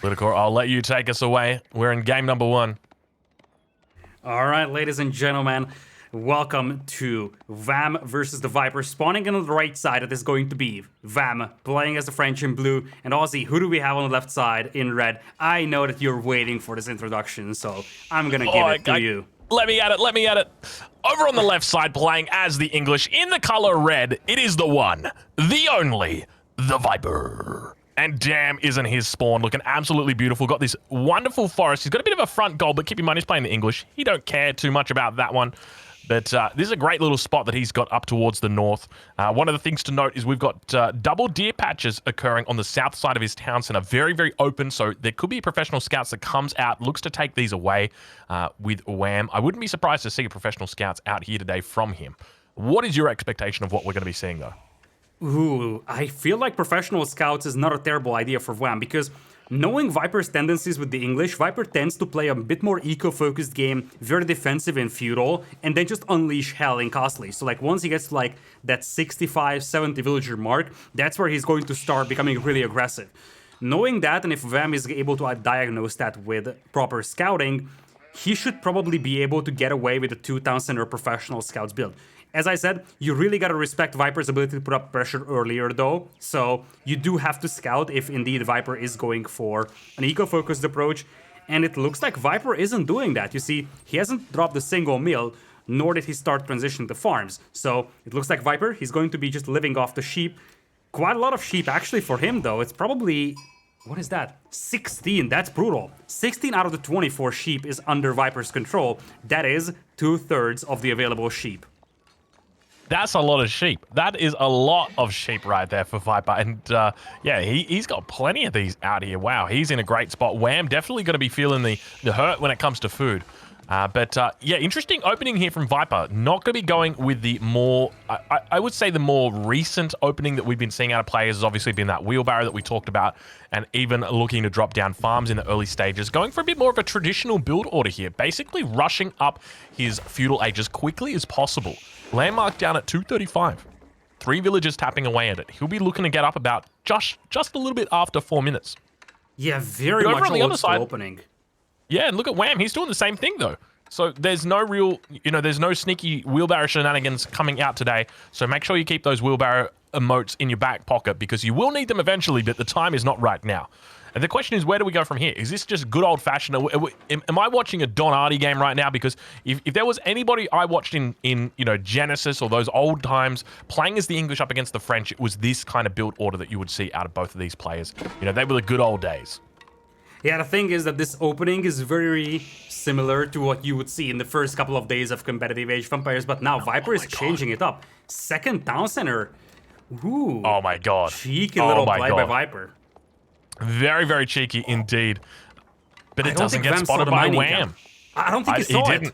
Lidakor, I'll let you take us away. We're in game number 1. All right, ladies and gentlemen, welcome to Vam versus the Viper. Spawning in on the right side, it is going to be Vam playing as the French in blue. And Aussie, who do we have on the left side in red? I know that you're waiting for this introduction, so I'm going to give it to you. Let me at it. Over on the left side, playing as the English in the color red, it is the one, the only, the Viper. And damn, isn't his spawn looking absolutely beautiful. Got this wonderful forest. He's got a bit of a front goal, but keep in mind, he's playing the English. He don't care too much about that one. But this is a great little spot that he's got up towards the north. One of the things to note is we've got double deer patches occurring on the south side of his town center. Very, very open, so there could be professional scouts that comes out, looks to take these away with Wham. I wouldn't be surprised to see professional scouts out here today from him. What is your expectation of what we're going to be seeing, though? Ooh, I feel like professional scouts is not a terrible idea for Wham, because knowing Viper's tendencies with the English, Viper tends to play a bit more eco-focused game, very defensive and feudal, and then just unleash hell in Costly. So like once he gets to like that 65, 70 villager mark, that's where he's going to start becoming really aggressive. Knowing that, and if Vam is able to diagnose that with proper scouting, he should probably be able to get away with the 2 town center professional scouts build. As I said, you really gotta respect Viper's ability to put up pressure earlier though, so you do have to scout if indeed Viper is going for an eco-focused approach, and it looks like Viper isn't doing that. You see, he hasn't dropped a single mill, nor did he start transitioning to farms, so it looks like Viper, he's going to be just living off the sheep. Quite a lot of sheep actually for him though. It's probably, what is that? 16, that's brutal. 16 out of the 24 sheep is under Viper's control. That is 2/3 of the available sheep. That's a lot of sheep. That is a lot of sheep right there for Viper. And yeah, he's got plenty of these out here. Wow, he's in a great spot. Wham definitely going to be feeling the hurt when it comes to food. But yeah, interesting opening here from Viper. Not going to be going with the more, I would say the more recent opening that we've been seeing out of players has obviously been that wheelbarrow that we talked about, and even looking to drop down farms in the early stages. Going for a bit more of a traditional build order here, basically rushing up his feudal age as quickly as possible. Landmark down at 235. 3 villagers tapping away at it. He'll be looking to get up about just a little bit after 4 minutes. Yeah, very much on the other side opening. Yeah, and look at Wham. He's doing the same thing, though. So there's no real, there's no sneaky wheelbarrow shenanigans coming out today. So make sure you keep those wheelbarrow emotes in your back pocket, because you will need them eventually, but the time is not right now. And the question is, where do we go from here? Is this just good old-fashioned? Am I watching a Don Artie game right now? Because if there was anybody I watched in Genesis or those old times playing as the English up against the French, it was this kind of build order that you would see out of both of these players. They were the good old days. Yeah, the thing is that this opening is very similar to what you would see in the first couple of days of competitive Age of Empires, but now Viper is changing it up. Second town center. Ooh. Oh my god. Cheeky little play by Viper. Very, very cheeky indeed. But it doesn't get Vam spotted by Wham. I don't think he saw it.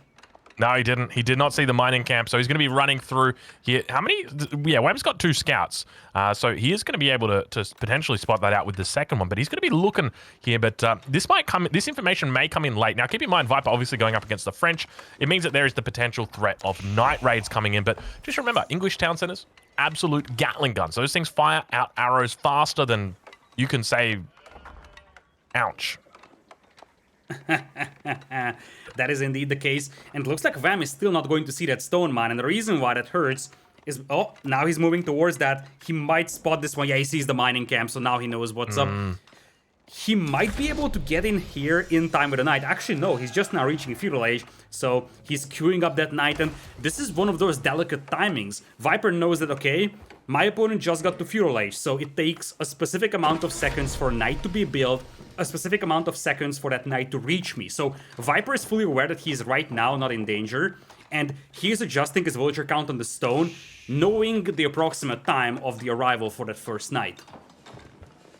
No, he didn't. He did not see the mining camp, so he's going to be running through here. How many? Yeah, Wham's got 2 scouts, so he is going to be able to potentially spot that out with the second one. But he's going to be looking here. But this information may come in late. Now, keep in mind, Viper obviously going up against the French. It means that there is the potential threat of night raids coming in. But just remember, English town centers, absolute Gatling guns. Those things fire out arrows faster than you can say, ouch. That is indeed the case, and it looks like Vam is still not going to see that stone mine, and the reason why that hurts is, oh, now he's moving towards that. He might spot this one. Yeah, he sees the mining camp, so now he knows what's up. He might be able to get in here in time with the knight. Actually, no, he's just now reaching feudal age, so he's queuing up that knight, and this is one of those delicate timings. Viper knows that, okay, my opponent just got to feudal age, so it takes a specific amount of seconds for knight to be built, a specific amount of seconds for that knight to reach me. So Viper is fully aware that he is right now not in danger, and he is adjusting his villager count on the stone, knowing the approximate time of the arrival for that first knight.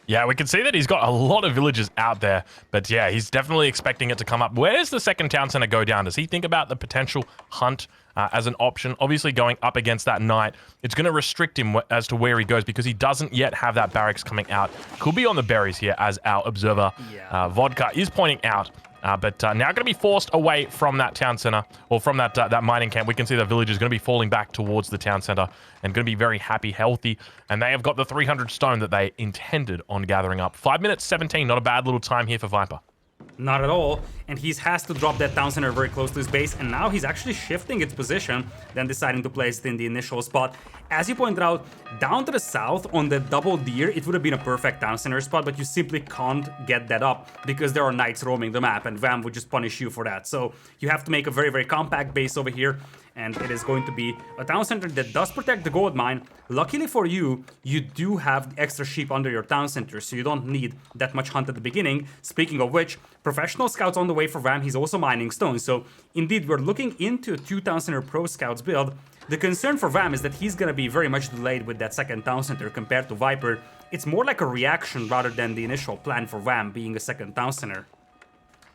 Yeah, we can see that he's got a lot of villagers out there, but yeah, he's definitely expecting it to come up. Where does the second town center go down? Does he think about the potential hunt as an option? Obviously, going up against that knight, it's going to restrict him as to where he goes, because he doesn't yet have that barracks coming out. Could be on the berries here, as our observer, Vodka, is pointing out. But now going to be forced away from that town center, or from that mining camp. We can see the village is going to be falling back towards the town center and going to be very happy, healthy. And they have got the 300 stone that they intended on gathering up. 5 minutes 17, not a bad little time here for Viper. Not at all, and he has to drop that town center very close to his base, and now he's actually shifting its position, then deciding to place it in the initial spot. As you pointed out, down to the south on the double deer, it would have been a perfect town center spot, but you simply can't get that up because there are knights roaming the map, and Vam would just punish you for that. So you have to make a very, very compact base over here, and it is going to be a town center that does protect the gold mine. Luckily for you, you do have extra sheep under your town center, so you don't need that much hunt at the beginning. Speaking of which, professional scouts on the way for Vam, he's also mining stone. So indeed, we're looking into a 2 town center pro scouts build. The concern for Vam is that he's gonna be very much delayed with that second town center compared to Viper. It's more like a reaction rather than the initial plan for Vam being a second town center.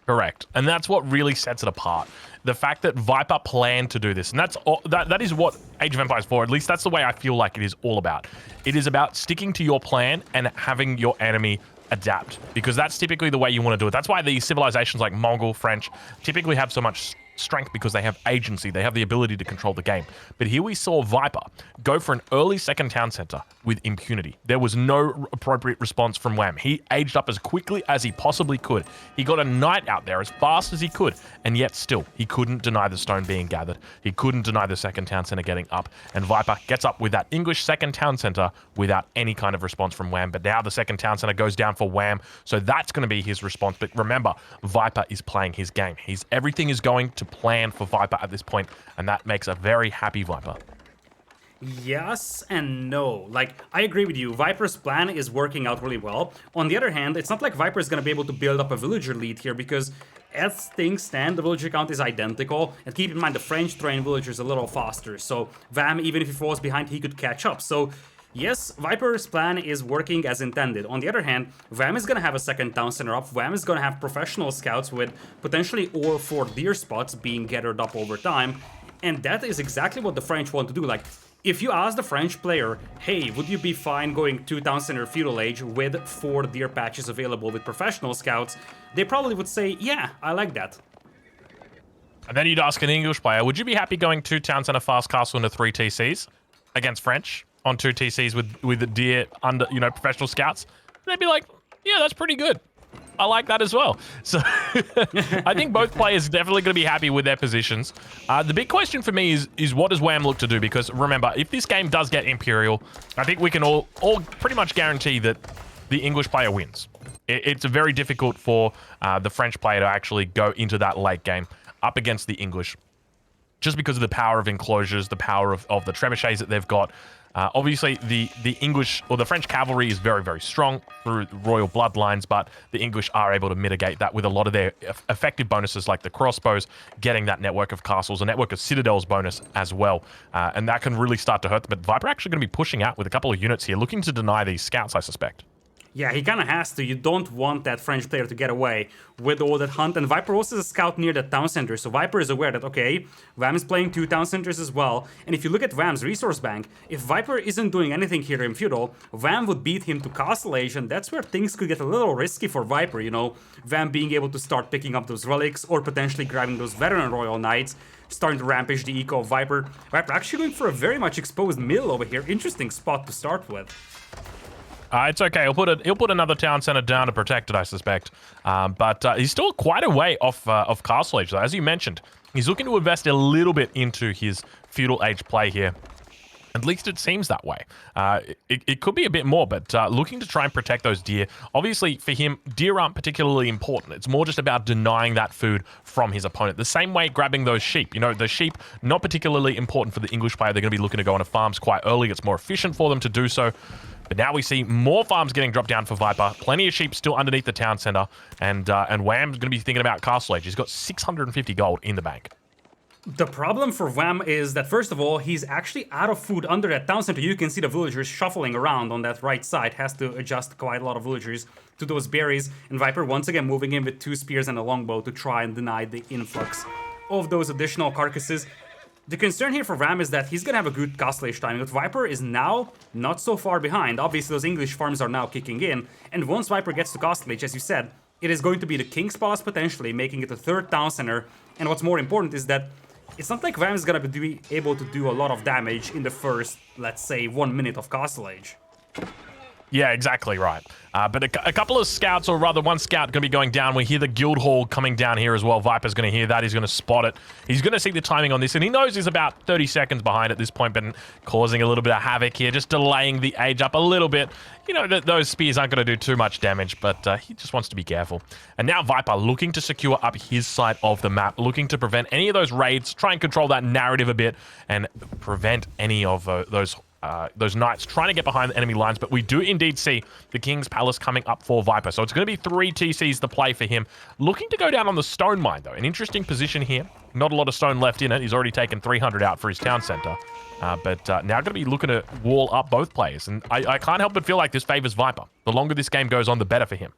Correct. And that's what really sets it apart. The fact that Viper planned to do this. And that is what Age of Empires 4, at least that's the way I feel like it is all about. It is about sticking to your plan and having your enemy adapt, because that's typically the way you want to do it. That's why these civilizations like Mongol, French, typically have so much strength, because they have agency, they have the ability to control the game. But here we saw Viper go for an early second town center with impunity. There was no appropriate response from Wham. He aged up as quickly as he possibly could. He got a knight out there as fast as he could, and yet still, he couldn't deny the stone being gathered. He couldn't deny the second town center getting up, and Viper gets up with that English second town center without any kind of response from Wham. But now the second town center goes down for Wham, so that's going to be his response. But remember, Viper is playing his game. Everything is going to plan for Viper at this point, and that makes a very happy Viper. Yes and no. Like, I agree with you. Viper's plan is working out really well. On the other hand, it's not like Viper is going to be able to build up a villager lead here, because as things stand, the villager count is identical. And keep in mind, the French trained villager is a little faster. So Vam, even if he falls behind, he could catch up. So yes, Viper's plan is working as intended. On the other hand, Vam is going to have a second town center up. Vam is going to have professional scouts with potentially all 4 deer spots being gathered up over time. And that is exactly what the French want to do. Like, if you ask the French player, hey, would you be fine going 2 town center feudal age with 4 deer patches available with professional scouts, they probably would say, yeah, I like that. And then you'd ask an English player, would you be happy going 2 town center fast castle into 3 TCs against French on 2 TCs with the deer under, professional scouts? And they'd be like, yeah, that's pretty good. I like that as well. So I think both players are definitely going to be happy with their positions. The big question for me is what does Wham look to do? Because remember, if this game does get Imperial, I think we can all pretty much guarantee that the English player wins. It's very difficult for the French player to actually go into that late game up against the English, just because of the power of enclosures, the power of the trebuchets that they've got. Obviously, the English or the French cavalry is very, very strong through royal bloodlines, but the English are able to mitigate that with a lot of their effective bonuses, like the crossbows, getting that network of castles, a network of citadels bonus as well. And that can really start to hurt them. But Viper actually going to be pushing out with a couple of units here, looking to deny these scouts, I suspect. Yeah, he kind of has to. You don't want that French player to get away with all that hunt. And Viper also has a scout near the town center. So Viper is aware that, okay, Vam is playing 2 town centers as well. And if you look at Vam's resource bank, if Viper isn't doing anything here in feudal, Vam would beat him to castle age. And that's where things could get a little risky for Viper, Vam being able to start picking up those relics or potentially grabbing those veteran royal knights, starting to rampage the eco of Viper. Viper actually going for a very much exposed mill over here. Interesting spot to start with. It's okay. He'll put another town center down to protect it, I suspect. But he's still quite a way off Castle Age, though. As you mentioned, he's looking to invest a little bit into his feudal age play here. At least it seems that way. It could be a bit more, but looking to try and protect those deer. Obviously, for him, deer aren't particularly important. It's more just about denying that food from his opponent. The same way grabbing those sheep. The sheep, not particularly important for the English player. They're going to be looking to go into farms quite early. It's more efficient for them to do so. But now we see more farms getting dropped down for Viper. Plenty of sheep still underneath the town center. And Wham's going to be thinking about Castle Age. He's got 650 gold in the bank. The problem for Wham is that, first of all, he's actually out of food under that town center. You can see the villagers shuffling around on that right side. Has to adjust quite a lot of villagers to those berries. And Viper once again moving in with 2 spears and a longbow to try and deny the influx of those additional carcasses. The concern here for Wham is that he's going to have a good castle age timing, but Viper is now not so far behind. Obviously, those English farms are now kicking in, and once Viper gets to castle age, as you said, it is going to be the King's Palace potentially, making it a third town center. And what's more important is that it's not like Wham is gonna be able to do a lot of damage in the first, let's say, 1 minute of Castle Age. Yeah, exactly right. But a couple of scouts, or rather one scout, going to be going down. We hear the guild hall coming down here as well. Viper's going to hear that. He's going to spot it. He's going to see the timing on this, and he knows he's about 30 seconds behind at this point, but causing a little bit of havoc here, just delaying the age up a little bit. You know, those spears aren't going to do too much damage, but he just wants to be careful. And now Viper looking to secure up his side of the map, looking to prevent any of those raids, try and control that narrative a bit, and prevent any of those knights trying to get behind the enemy lines. But we do indeed see the King's Palace coming up for Viper. So it's going to be 3 TCs to play for him. Looking to go down on the stone mine, though. An interesting position here. Not a lot of stone left in it. He's already taken 300 out for his town center. But now going to be looking to wall up both players. And I can't help but feel like this favors Viper. The longer this game goes on, the better for him.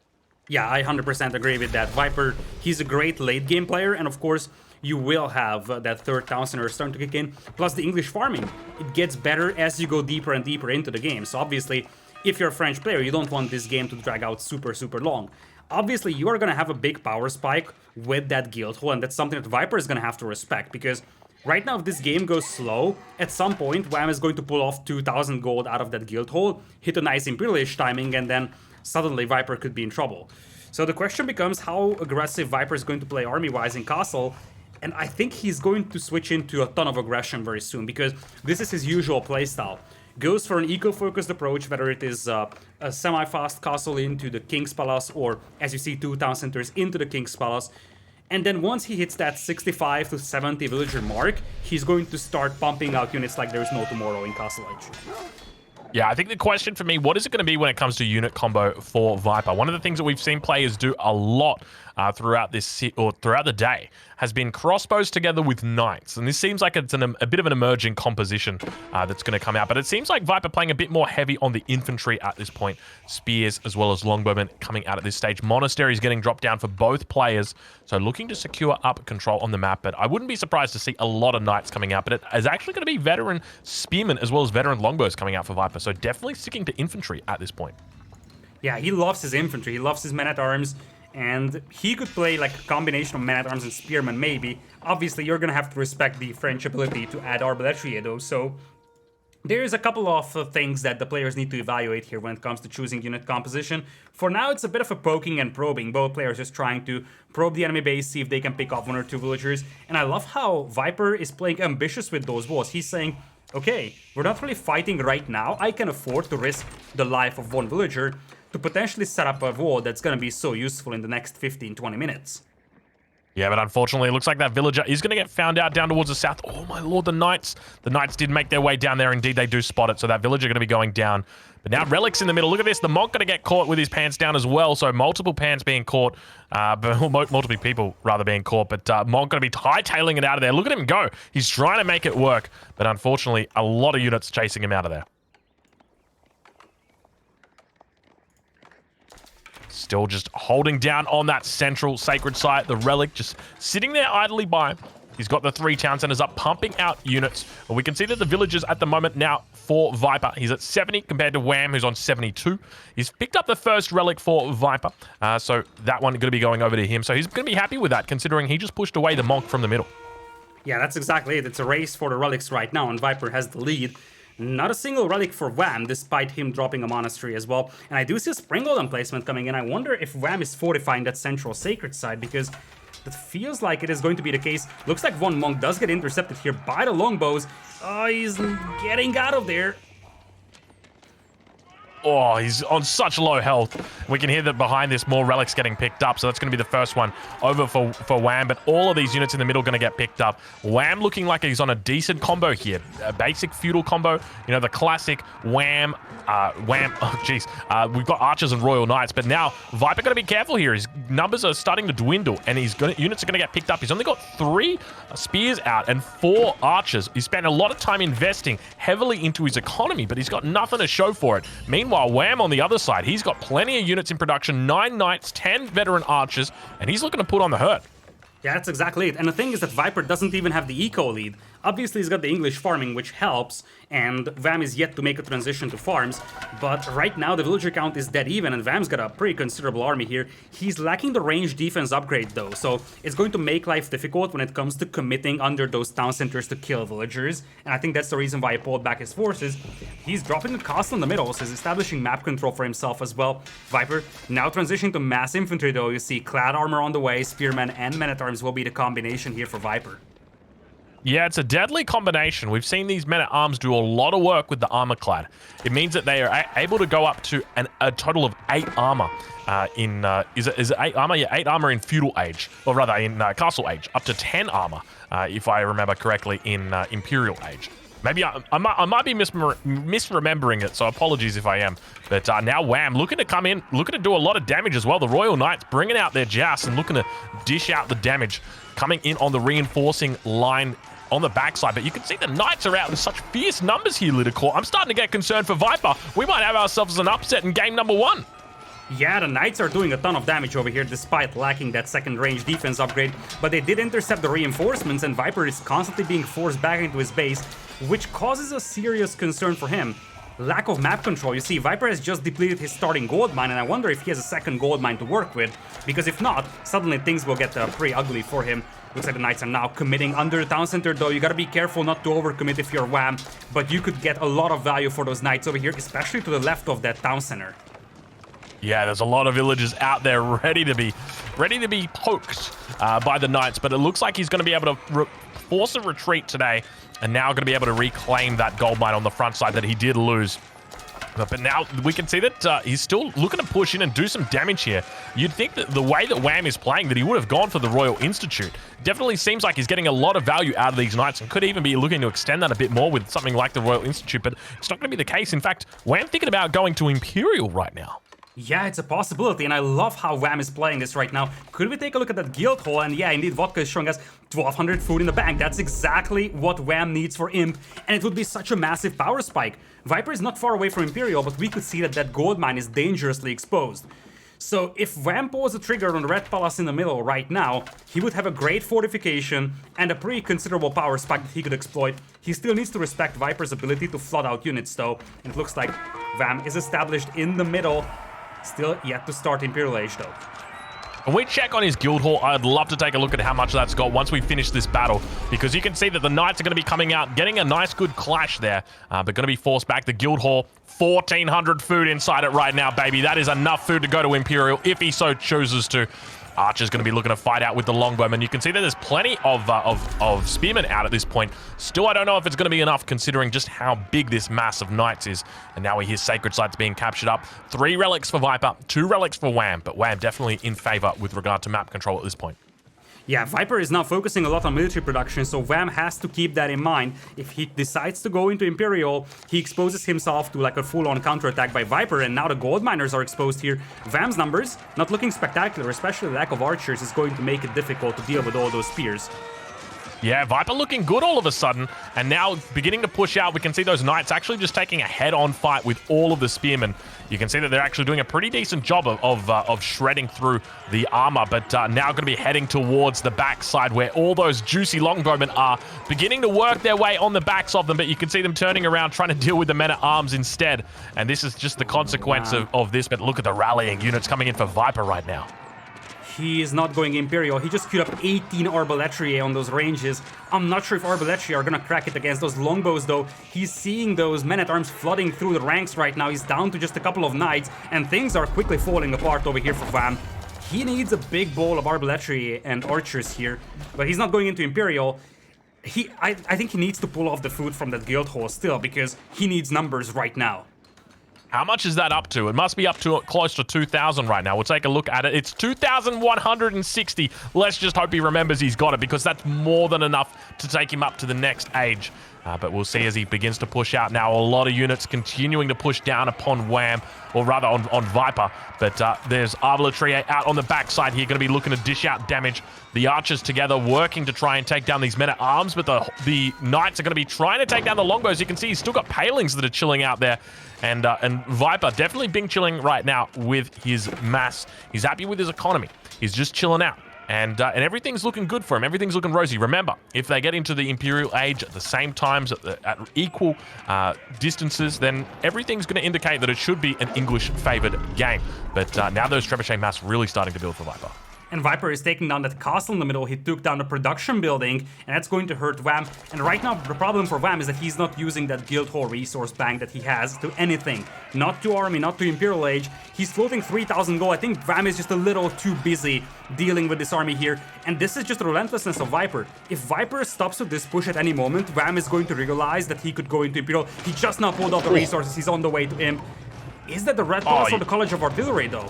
Yeah, I 100% agree with that. Viper, he's a great late game player, and of course, you will have that third town center starting to kick in. Plus the English farming, it gets better as you go deeper and deeper into the game. So obviously, if you're a French player, you don't want this game to drag out super long. Obviously, you are going to have a big power spike with that guild hall, and that's something that Viper is going to have to respect, because right now, if this game goes slow, at some point, Wham is going to pull off 2,000 gold out of that guild hall, hit a nice Imperialish timing, and then suddenly Viper could be in trouble. So the question becomes how aggressive Viper is going to play army-wise in Castle, and I think he's going to switch into a ton of aggression very soon, because this is his usual playstyle. Goes for an eco-focused approach, whether it is a semi-fast castle into the King's Palace, or, as you see, 2 town centers into the King's Palace. And then once he hits that 65 to 70 villager mark, he's going to start pumping out units like there's no tomorrow in Castle Age. Yeah, I think the question for me, what is it going to be when it comes to unit combo for Viper? One of the things that we've seen players do a lot throughout the day has been crossbows together with knights, and this seems like it's a bit of an emerging composition that's going to come out. But it seems like Viper playing a bit more heavy on the infantry at this point, spears as well as longbowmen coming out at this stage. Monasteries getting dropped down for both players, so looking to secure up control on the map. But I wouldn't be surprised to see a lot of knights coming out. But it is actually going to be veteran spearmen as well as veteran longbows coming out for Viper. So definitely sticking to infantry at this point. Yeah, he loves his infantry. He loves his men-at-arms. And he could play like a combination of men-at-arms and spearmen, maybe. Obviously, you're going to have to respect the French ability to add arbaletier, though. So there's a couple of things that the players need to evaluate here when it comes to choosing unit composition. For now, it's a bit of a poking and probing. Both players just trying to probe the enemy base, see if they can pick off 1 or 2 villagers. And I love how Viper is playing ambitious with those walls. He's saying, okay, we're not really fighting right now. I can afford to risk the life of 1 villager to potentially set up a wall that's going to be so useful in the next 15-20 minutes. Yeah, but unfortunately, it looks like that villager is going to get found out down towards the south. Oh, my lord, the knights. The knights did make their way down there. Indeed, they do spot it, so that villager going to be going down. But now Relic's in the middle. Look at this. The monk going to get caught with his pants down as well, so multiple pants being caught. Multiple people, rather, being caught. But Monk going to be hightailing it out of there. Look at him go. He's trying to make it work, but unfortunately, a lot of units chasing him out of there. Still just holding down on that central sacred site. The Relic just sitting there idly by. He's got the 3 town centers up, pumping out units. But we can see that the villagers at the moment now for Viper. He's at 70 compared to Wham, who's on 72. He's picked up the first Relic for Viper. So that one going to be going over to him. So he's going to be happy with that, considering he just pushed away the Monk from the middle. Yeah, that's exactly it. It's a race for the Relics right now, and Viper has the lead. Not a single relic for Wham, despite him dropping a monastery as well. And I do see a Spring Golem placement coming in. I wonder if Wham is fortifying that central sacred side, because it feels like it is going to be the case. Looks like 1 monk does get intercepted here by the longbows. Oh, he's getting out of there. Oh, he's on such low health. We can hear that behind this, more relics getting picked up. So that's going to be the first one over for Wham. But all of these units in the middle going to get picked up. Wham looking like he's on a decent combo here. A basic feudal combo. You know, the classic Wham. Oh, jeez. We've got archers and royal knights. But now, Viper got to be careful here. His numbers are starting to dwindle. And units are going to get picked up. He's only got 3 spears out and 4 archers. He spent a lot of time investing heavily into his economy. But he's got nothing to show for it. Meanwhile, Wham on the other side, he's got plenty of units in production, 9 knights, 10 veteran archers, and he's looking to put on the hurt. Yeah, that's exactly it. And the thing is that Viper doesn't even have the eco lead. Obviously, he's got the English farming, which helps, and Vam is yet to make a transition to farms. But right now, the villager count is dead even, and Vam's got a pretty considerable army here. He's lacking the range defense upgrade, though, so it's going to make life difficult when it comes to committing under those town centers to kill villagers. And I think that's the reason why he pulled back his forces. He's dropping the cost on the middle, so he's establishing map control for himself as well. Viper now transitioning to mass infantry, though. You see clad armor on the way, spearmen and men-at-arms will be the combination here for Viper. Yeah, it's a deadly combination. We've seen these men-at-arms do a lot of work with the armor clad. It means that they are able to go up to a total of 8 armor is it 8 armor? Yeah, 8 armor in feudal age, or rather in castle age, up to 10 armor, if I remember correctly, in imperial age. Maybe I might be misremembering it, so apologies if I am. But now Wham looking to come in, looking to do a lot of damage as well. The Royal Knights bringing out their joust and looking to dish out the damage, coming in on the reinforcing line on the backside. But you can see the Knights are out in such fierce numbers here, Lidakor. I'm starting to get concerned for Viper. We might have ourselves an upset in game number 1. Yeah, the Knights are doing a ton of damage over here despite lacking that second range defense upgrade, but they did intercept the reinforcements, and Viper is constantly being forced back into his base, which causes a serious concern for him. Lack of map control. You see, Viper has just depleted his starting gold mine, and I wonder if he has a second gold mine to work with, because if not, suddenly things will get pretty ugly for him. Looks like the Knights are now committing under the town center, though. You gotta be careful not to overcommit if you're Wham, but you could get a lot of value for those Knights over here, especially to the left of that town center. Yeah, there's a lot of villagers out there ready to be poked by the Knights, but it looks like he's going to be able to force a retreat today, and now going to be able to reclaim that gold mine on the front side that he did lose. But now we can see that he's still looking to push in and do some damage here. You'd think that the way that Wham is playing, that he would have gone for the Royal Institute. Definitely seems like he's getting a lot of value out of these Knights, and could even be looking to extend that a bit more with something like the Royal Institute, but it's not going to be the case. In fact, Wham thinking about going to Imperial right now. Yeah, it's a possibility, and I love how Wham is playing this right now. Could we take a look at that guild hall? And yeah, indeed, Vodka is showing us 1200 food in the bank. That's exactly what Wham needs for Imp, and it would be such a massive power spike. Viper is not far away from Imperial, but we could see that that gold mine is dangerously exposed. So if Wham pulls the trigger on the Red Palace in the middle right now, he would have a great fortification and a pretty considerable power spike that he could exploit. He still needs to respect Viper's ability to flood out units, though, and it looks like Wham is established in the middle. Still yet to start Imperial Age, though. When we check on his guild hall, I'd love to take a look at how much that's got once we finish this battle, because you can see that the Knights are going to be coming out, getting a nice good clash there, but going to be forced back. The guild hall, 1400 food inside it right now, baby. That is enough food to go to Imperial if he so chooses to. Archer's going to be looking to fight out with the longbowman. You can see that there's plenty of spearmen out at this point. Still, I don't know if it's going to be enough considering just how big this mass of Knights is. And now we hear Sacred Sites being captured up. 3 relics for Viper, 2 relics for Wham. But Wham definitely in favor with regard to map control at this point. Yeah, Viper is now focusing a lot on military production, so Wham has to keep that in mind. If he decides to go into Imperial, he exposes himself to like a full-on counterattack by Viper, and now the gold miners are exposed here. Wham's numbers not looking spectacular, especially the lack of archers is going to make it difficult to deal with all those spears. Yeah, Viper looking good all of a sudden, and now beginning to push out. We can see those Knights actually just taking a head-on fight with all of the spearmen. You can see that they're actually doing a pretty decent job of shredding through the armor, but now going to be heading towards the backside where all those juicy longbowmen are beginning to work their way on the backs of them, but you can see them turning around trying to deal with the men-at-arms instead, and this is just the consequence of this. But look at the rallying units coming in for Viper right now. He is not going Imperial. He just queued up 18 Arbaletier on those ranges. I'm not sure if Arbaletier are gonna crack it against those longbows, though. He's seeing those men-at-arms flooding through the ranks right now. He's down to just a couple of knights, and things are quickly falling apart over here for Wham. He needs a big bowl of Arbaletier and archers here, but he's not going into Imperial. I think he needs to pull off the food from that guild hall still, because he needs numbers right now. How much is that up to? It must be up to close to 2,000 right now. We'll take a look at it. It's 2,160. Let's just hope he remembers he's got it, because that's more than enough to take him up to the next age. But we'll see as he begins to push out now. A lot of units continuing to push down upon Wham, or rather on Viper. But there's Arbaletier out on the backside here, going to be looking to dish out damage. The archers together working to try and take down these men-at-arms, but the Knights are going to be trying to take down the longbows. You can see he's still got palings that are chilling out there. And Viper definitely being chilling right now with his mass. He's happy with his economy. He's just chilling out. And everything's looking good for him. Everything's looking rosy. Remember, if they get into the Imperial Age at the same times, at equal distances, then everything's going to indicate that it should be an English-favored game. But now those Trebuchet mass really starting to build for Viper. And Viper is taking down that castle in the middle. He took down the production building, and that's going to hurt Wham. And right now, the problem for Wham is that he's not using that Guildhall resource bank that he has to anything. Not to army, not to Imperial Age. He's floating 3,000 gold. I think Wham is just a little too busy dealing with this army here. And this is just the relentlessness of Viper. If Viper stops with this push at any moment, Wham is going to realize that he could go into Imperial. He just now pulled out the resources. He's on the way to Imp. Is that the Red Palace or the College of Artillery, though?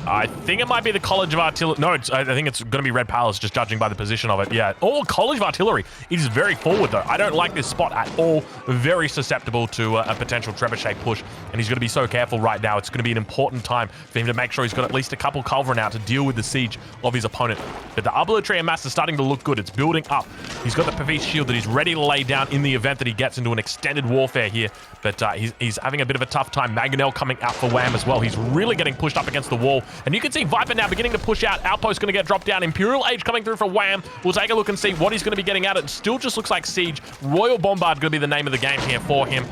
I think it might be the College of Artillery. No, I think it's going to be Red Palace, just judging by the position of it. Yeah. Oh, College of Artillery. It is very forward, though. I don't like this spot at all. Very susceptible to a potential Trebuchet push, and he's going to be so careful right now. It's going to be an important time for him to make sure he's got at least a couple Culverin out to deal with the siege of his opponent. But the Arbitrary Mass is starting to look good. It's building up. He's got the Pavis shield that he's ready to lay down in the event that he gets into an extended warfare here. But he's having a bit of a tough time. Mangonel coming out for Wham as well. He's really getting pushed up against the wall. And you can see Viper now beginning to push out. Outpost going to get dropped down. Imperial Age coming through for Wham. We'll take a look and see what he's going to be getting at. It still just looks like Siege. Royal Bombard going to be the name of the game here for him.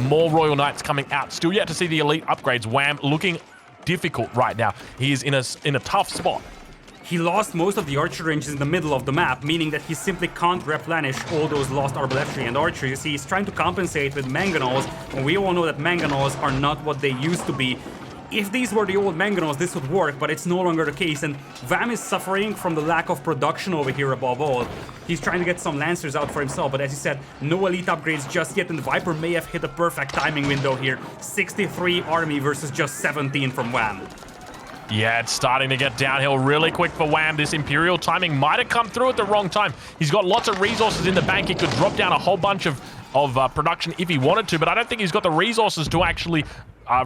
More Royal Knights coming out. Still yet to see the elite upgrades. Wham looking difficult right now. He is in a tough spot. He lost most of the archer ranges in the middle of the map, meaning that he simply can't replenish all those lost arbalestry and archery. You see, he's trying to compensate with mangonels, and we all know that mangonels are not what they used to be. If these were the old mangonels, this would work, but it's no longer the case, and Vam is suffering from the lack of production over here above all. He's trying to get some Lancers out for himself, but as you said, no elite upgrades just yet, and Viper may have hit a perfect timing window here. 63 army versus just 17 from Wham. Yeah, it's starting to get downhill really quick for Wham. This Imperial timing might have come through at the wrong time. He's got lots of resources in the bank. He could drop down a whole bunch of production if he wanted to, but I don't think he's got the resources to actually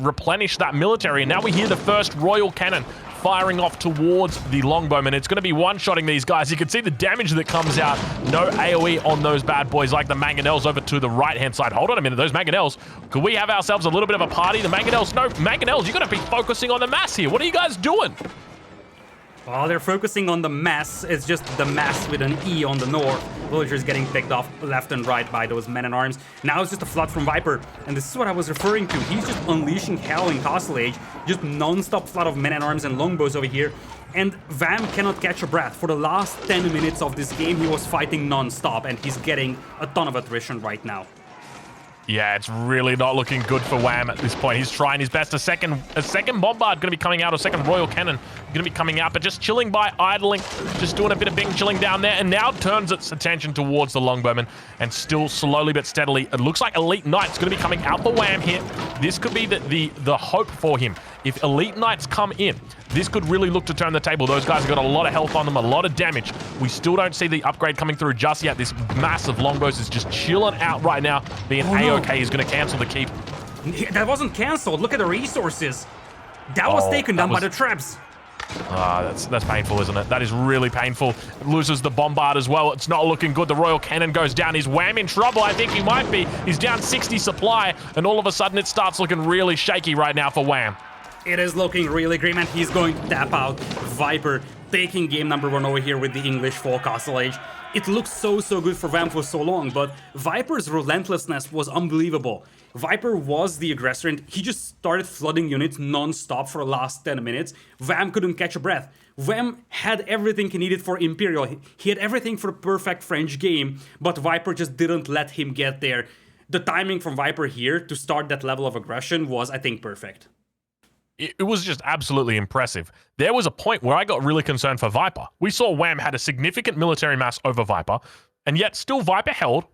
replenish that military. And now we hear the first Royal Cannon firing off towards the Longbowmen. It's going to be one-shotting these guys. You can see the damage that comes out. No AoE on those bad boys like the Mangonels over to the right-hand side. Hold on a minute. Those Mangonels, could we have ourselves a little bit of a party? The Mangonels, no, Mangonels, you're going to be focusing on the mass here. What are you guys doing? Well, they're focusing on the mass. It's just the mass with an E on the north. Villagers getting picked off left and right by those men-at-arms. Now it's just a flood from Viper, and this is what I was referring to. He's just unleashing hell in Castle Age. Just non-stop flood of men-at-arms and longbows over here. And Vam cannot catch a breath. For the last 10 minutes of this game, he was fighting non-stop, and he's getting a ton of attrition right now. Yeah, it's really not looking good for Wham at this point. He's trying his best. A second Bombard going to be coming out, a second Royal Cannon going to be coming out, but just chilling by, idling, just doing a bit of Bing chilling down there, and now turns its attention towards the Longbowmen, and still slowly but steadily, it looks like Elite Knights going to be coming out for Wham here. This could be the hope for him. If Elite Knights come in, this could really look to turn the table. Those guys have got a lot of health on them, a lot of damage. We still don't see the upgrade coming through just yet. This massive longbows is just chilling out right now. Being A-OK is going to cancel the keep. That wasn't cancelled. Look at the resources. That was taken down by the traps. That's painful, isn't it? That is really painful. It loses the Bombard as well. It's not looking good. The Royal Cannon goes down. Is Wham in trouble? I think he might be. He's down 60 supply, and all of a sudden it starts looking really shaky right now for Wham. It is looking really grim, and he's going to tap out. Viper taking game number 1 over here with the English for Castle Age. It looks so good for Vam for so long, but Viper's relentlessness was unbelievable. Viper was the aggressor, and he just started flooding units non-stop for the last 10 minutes. Vam couldn't catch a breath. Vam had everything he needed for Imperial. He had everything for a perfect French game, but Viper just didn't let him get there. The timing from Viper here to start that level of aggression was, I think, perfect. It was just absolutely impressive. There was a point where I got really concerned for Viper. We saw Wham had a significant military mass over Viper, and yet still Viper held,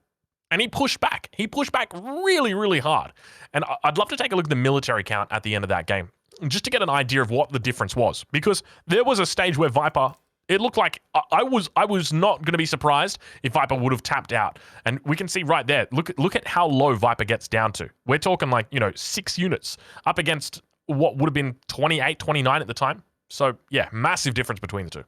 and he pushed back. He pushed back really, really hard. And I'd love to take a look at the military count at the end of that game, just to get an idea of what the difference was. Because there was a stage where Viper, it looked like I was not going to be surprised if Viper would have tapped out. And we can see right there, look at how low Viper gets down to. We're talking like, 6 units up against what would have been 28, 29 at the time. So, yeah, massive difference between the two.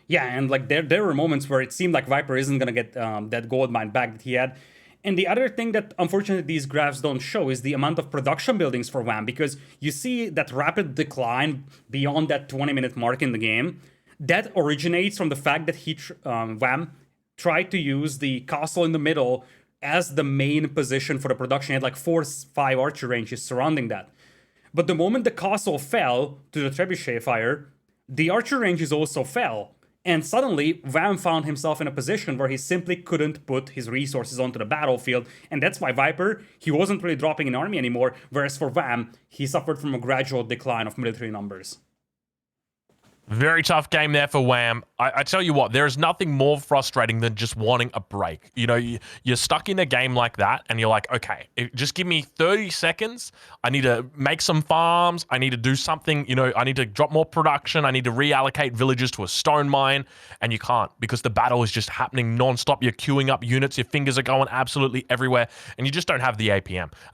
Yeah, and like there were moments where it seemed like Viper isn't going to get that gold mine back that he had. And the other thing that, unfortunately, these graphs don't show is the amount of production buildings for Wham, because you see that rapid decline beyond that 20-minute mark in the game. that originates from the fact that Wham tried to use the castle in the middle as the main position for the production. He had like 4-5 archer ranges surrounding that. But the moment the castle fell to the trebuchet fire, the archer ranges also fell. And suddenly, Wham found himself in a position where he simply couldn't put his resources onto the battlefield. And that's why Viper, he wasn't really dropping an army anymore. Whereas for Wham, he suffered from a gradual decline of military numbers. Very tough game there for Wham. I tell you what, there is nothing more frustrating than just wanting a break. You know, you're stuck in a game like that, and you're like, okay, just give me 30 seconds. I need to make some farms. I need to do something. You know, I need to drop more production. I need to reallocate villages to a stone mine, and you can't because the battle is just happening nonstop. You're queuing up units. Your fingers are going absolutely everywhere, and you just don't have the APM.